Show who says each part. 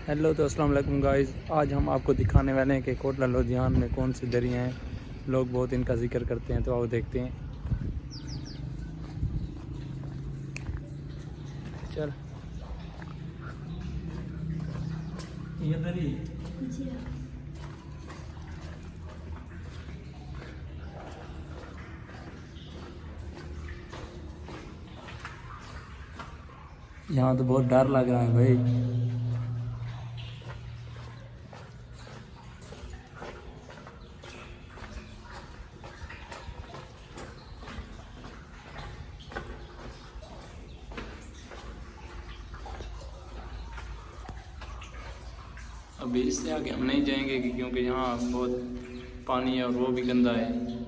Speaker 1: Hello तो अस्सलाम वालेकुम गाइस। आज हम आपको दिखाने वाले हैं कि कोटला लुधियाना में कौन सी दरियाँ हैं। लोग बहुत इनका जिक्र करते हैं, तो आओ देखते हैं। चल ये दरी यहाँ तो बहुत डर लग रहा है भाई। अभी इससे आगे हम नहीं जाएंगे क्योंकि यहाँ बहुत पानी है और वो भी गंदा है।